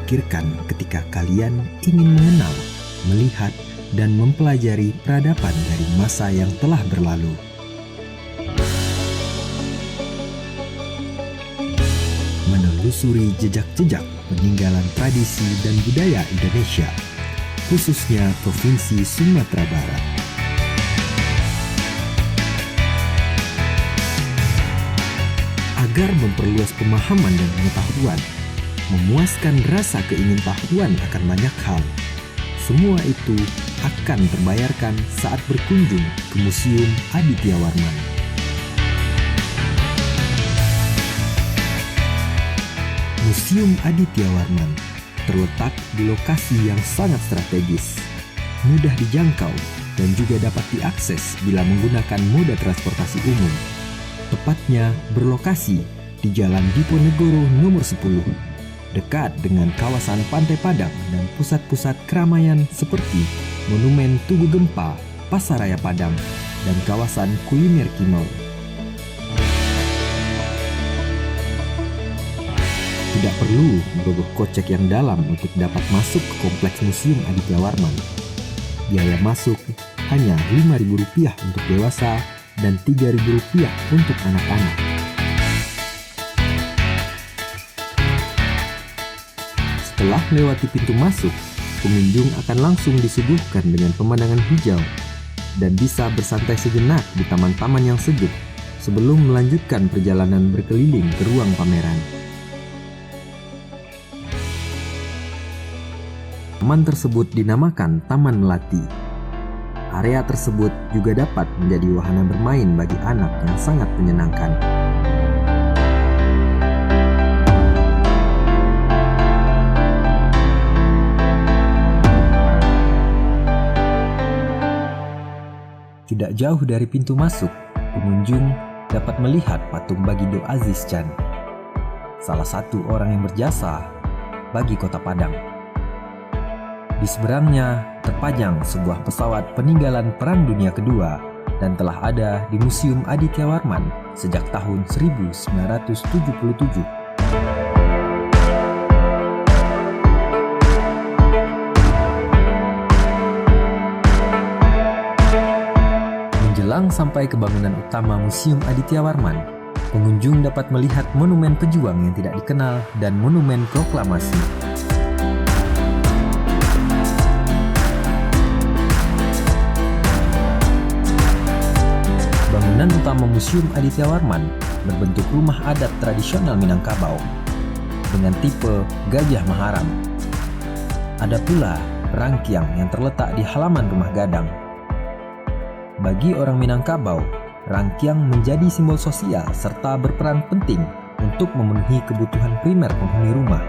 pikirkan ketika kalian ingin mengenal, melihat, dan mempelajari peradaban dari masa yang telah berlalu. Menelusuri jejak-jejak peninggalan tradisi dan budaya Indonesia, khususnya Provinsi Sumatera Barat. Agar memperluas pemahaman dan pengetahuan, memuaskan rasa keingintahuan akan banyak hal. Semua itu akan terbayarkan saat berkunjung ke Museum Aditya Warman. Museum Aditya Warman terletak di lokasi yang sangat strategis, mudah dijangkau, dan juga dapat diakses bila menggunakan moda transportasi umum. Tepatnya berlokasi di Jalan Diponegoro nomor 10, dekat dengan kawasan Pantai Padang dan pusat-pusat keramaian seperti Monumen Tugu Gempa, Pasaraya Padang, dan kawasan kuliner Kinol. Tidak perlu merogoh kocek yang dalam untuk dapat masuk ke kompleks Museum Aditya Warman. Biaya masuk hanya Rp5.000 untuk dewasa dan Rp3.000 untuk anak-anak. Setelah melewati pintu masuk, pengunjung akan langsung disuguhkan dengan pemandangan hijau dan bisa bersantai sejenak di taman-taman yang sejuk sebelum melanjutkan perjalanan berkeliling ke ruang pameran. Taman tersebut dinamakan Taman Melati. Area tersebut juga dapat menjadi wahana bermain bagi anak yang sangat menyenangkan. Tidak jauh dari pintu masuk, pengunjung dapat melihat patung Bagindo Aziz Can, salah satu orang yang berjasa bagi Kota Padang. Di seberangnya terpajang sebuah pesawat peninggalan Perang Dunia Kedua dan telah ada di Museum Aditya Warman sejak tahun 1977. Menjelang sampai ke bangunan utama Museum Aditya Warman, pengunjung dapat melihat monumen pejuang yang tidak dikenal dan monumen proklamasi. Bangunan utama Museum Aditya Warman berbentuk rumah adat tradisional Minangkabau dengan tipe Gajah Maharam. Ada pula rangkiang yang terletak di halaman rumah gadang. Bagi orang Minangkabau, rangkiang menjadi simbol sosial serta berperan penting untuk memenuhi kebutuhan primer penghuni rumah.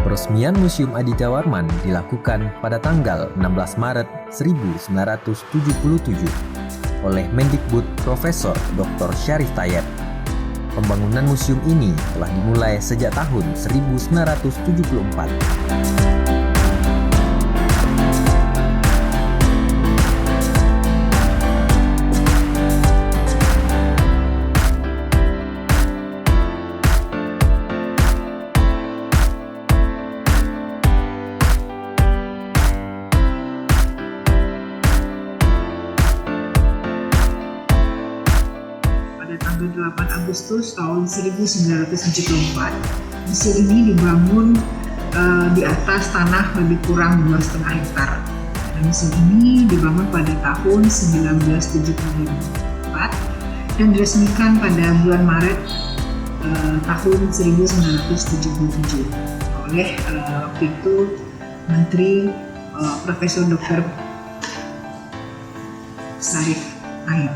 Peresmian Museum Aditya Warman dilakukan pada tanggal 16 Maret 1977 oleh Mendikbud Profesor Dr. Syarif Tayeb. Pembangunan museum ini telah dimulai sejak tahun 1974. Tanggal 8 Agustus tahun 1974, museum ini dibangun di atas tanah lebih kurang 2,5 hektar. Museum ini dibangun pada tahun 1974 dan diresmikan pada bulan Maret tahun 1977 oleh waktu itu Menteri Profesor Dr. Syarif Tayeb.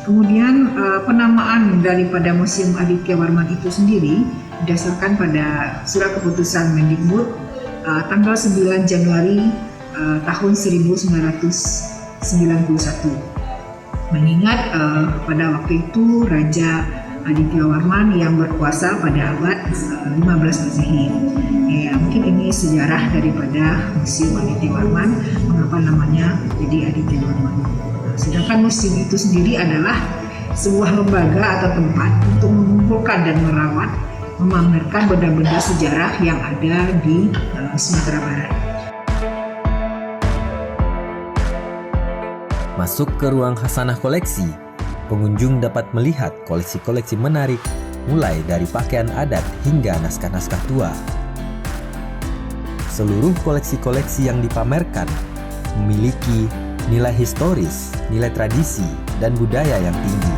Kemudian penamaan daripada Museum Aditya Warman itu sendiri didasarkan pada surat keputusan Mendikbud tanggal 9 Januari tahun 1991. Mengingat pada waktu itu Raja Aditya Warman yang berkuasa pada abad 15 Masehi. Ya, mungkin ini sejarah daripada Museum Aditya Warman, mengapa namanya jadi Aditya Warman. Sedangkan museum itu sendiri adalah sebuah lembaga atau tempat untuk mengumpulkan dan merawat, memamerkan benda-benda sejarah yang ada di Sumatera Barat. Masuk ke ruang Khasanah Koleksi, pengunjung dapat melihat koleksi-koleksi menarik mulai dari pakaian adat hingga naskah-naskah tua. Seluruh koleksi-koleksi yang dipamerkan memiliki nilai historis, nilai tradisi, dan budaya yang tinggi.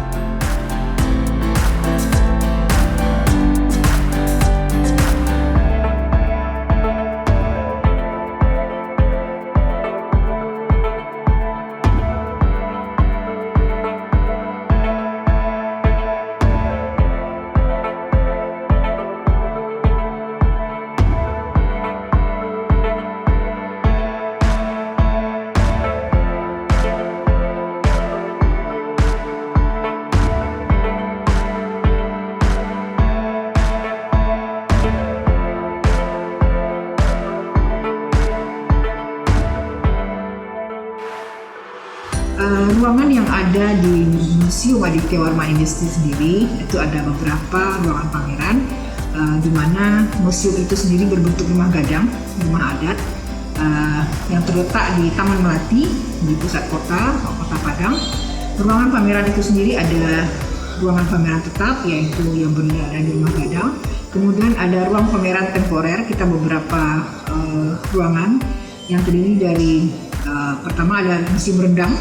Ruangan yang ada di Museum Aditya Warman ini sendiri itu ada beberapa ruangan pameran, di mana museum itu sendiri berbentuk rumah gadang, rumah adat yang terletak di Taman Melati di pusat kota Padang. Ruangan pameran itu sendiri ada ruangan pameran tetap yaitu yang berada di rumah gadang. Kemudian ada ruang pameran temporer, kita beberapa ruangan yang terdiri dari pertama ada museum rendang.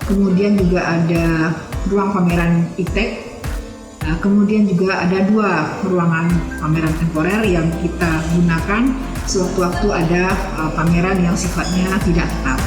Kemudian juga ada ruang pameran iptek, kemudian juga ada 2 ruangan pameran temporer yang kita gunakan sewaktu-waktu ada pameran yang sifatnya tidak tetap.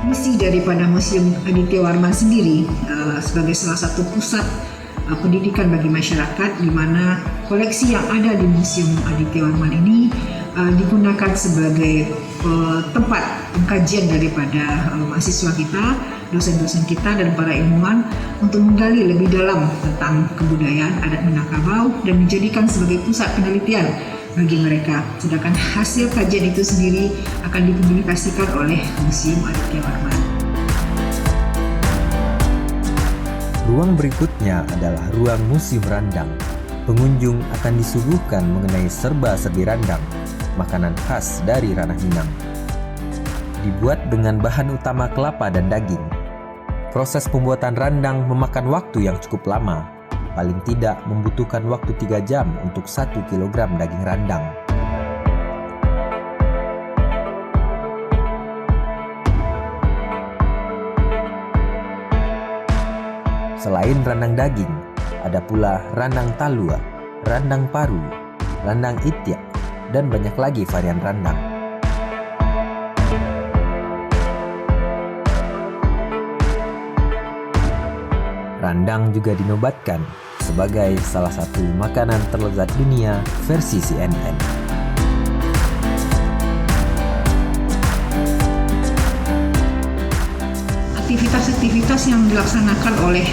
Misi daripada Museum Aditya Warman sendiri sebagai salah satu pusat pendidikan bagi masyarakat, di mana koleksi yang ada di Museum Aditya Warman ini digunakan sebagai tempat pengkajian daripada mahasiswa kita, dosen-dosen kita, dan para ilmuwan untuk menggali lebih dalam tentang kebudayaan adat Minangkabau dan menjadikan sebagai pusat penelitian bagi mereka. Sedangkan hasil kajian itu sendiri akan dipublikasikan oleh Museum Aditya Warman. Ruang berikutnya adalah ruang Museum Randang. Pengunjung akan disuguhkan mengenai serba-serbi randang, makanan khas dari ranah Minang. Dibuat dengan bahan utama kelapa dan daging. Proses pembuatan randang memakan waktu yang cukup lama. Paling tidak membutuhkan waktu 3 jam untuk 1 kilogram daging randang. Selain randang daging, ada pula randang talua, randang paru, randang itiak, dan banyak lagi varian randang. Randang juga dinobatkan sebagai salah satu makanan terlezat dunia versi CNN. Aktivitas-aktivitas yang dilaksanakan oleh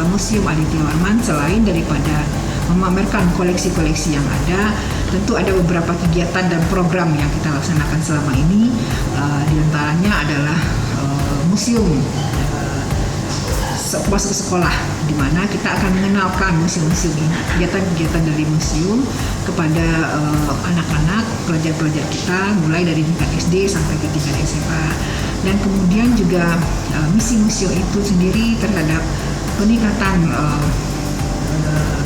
Museum Aditya Warman selain daripada memamerkan koleksi-koleksi yang ada, tentu ada beberapa kegiatan dan program yang kita laksanakan selama ini. Di antaranya adalah museum masuk ke sekolah, di mana kita akan mengenalkan museum-museum ini, kegiatan-kegiatan dari museum kepada anak-anak, pelajar-pelajar kita, mulai dari tingkat SD sampai ke tingkat SMA. Dan kemudian juga misi museum itu sendiri terhadap peningkatan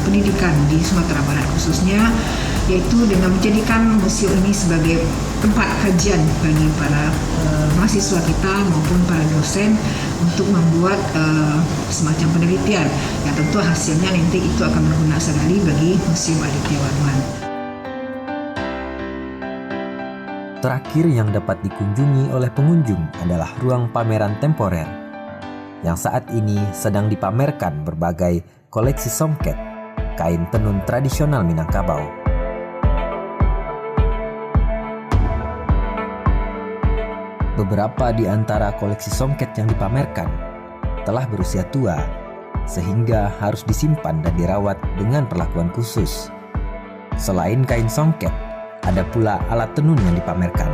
pendidikan di Sumatera Barat, khususnya yaitu dengan menjadikan museum ini sebagai tempat kajian bagi para mahasiswa kita maupun para dosen untuk membuat semacam penelitian yang tentu hasilnya nanti itu akan berguna sekali bagi Museum Aditya Warman. Terakhir yang dapat dikunjungi oleh pengunjung adalah ruang pameran temporer yang saat ini sedang dipamerkan berbagai koleksi songket, kain tenun tradisional Minangkabau. Beberapa di antara koleksi songket yang dipamerkan telah berusia tua, sehingga harus disimpan dan dirawat dengan perlakuan khusus. Selain kain songket, ada pula alat tenun yang dipamerkan.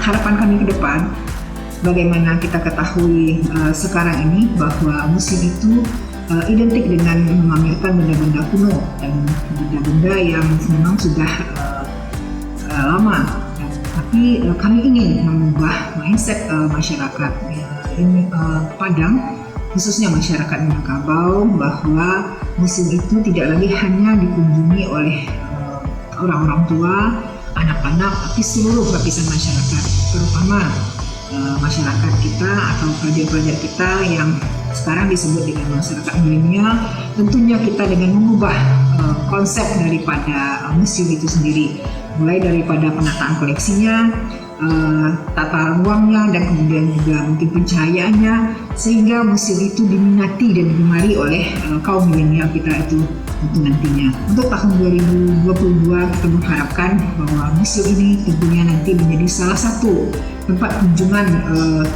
Harapan kami ke depan, bagaimana kita ketahui sekarang ini bahwa museum itu identik dengan memamerkan benda-benda kuno dan benda-benda yang memang sudah lama. Tapi kami ingin mengubah mindset masyarakat Padang, khususnya masyarakat Minangkabau, bahwa museum itu tidak lagi hanya dikunjungi oleh orang-orang tua, anak-anak, tapi seluruh lapisan masyarakat, terutama masyarakat kita atau pelajar-pelajar kita yang sekarang disebut dengan masyarakat milenial. Tentunya kita dengan mengubah konsep daripada museum itu sendiri, mulai daripada penataan koleksinya, tata ruangnya, dan kemudian juga mungkin pencahayaannya, sehingga museum itu diminati dan digemari oleh kaum milenial kita itu tentu nantinya. Untuk tahun 2022 kita mengharapkan bahwa museum ini tentunya nanti menjadi salah satu tempat kunjungan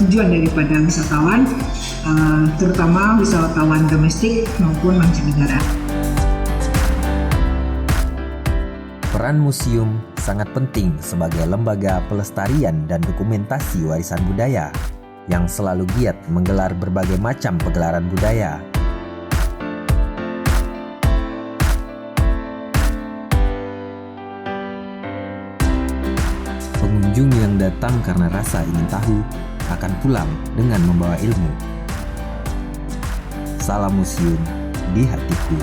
tujuan daripada wisatawan, terutama wisatawan domestik maupun mancanegara. Peran museum sangat penting sebagai lembaga pelestarian dan dokumentasi warisan budaya yang selalu giat menggelar berbagai macam pegelaran budaya. Pengunjung yang datang karena rasa ingin tahu akan pulang dengan membawa ilmu. Salam museum di hatiku.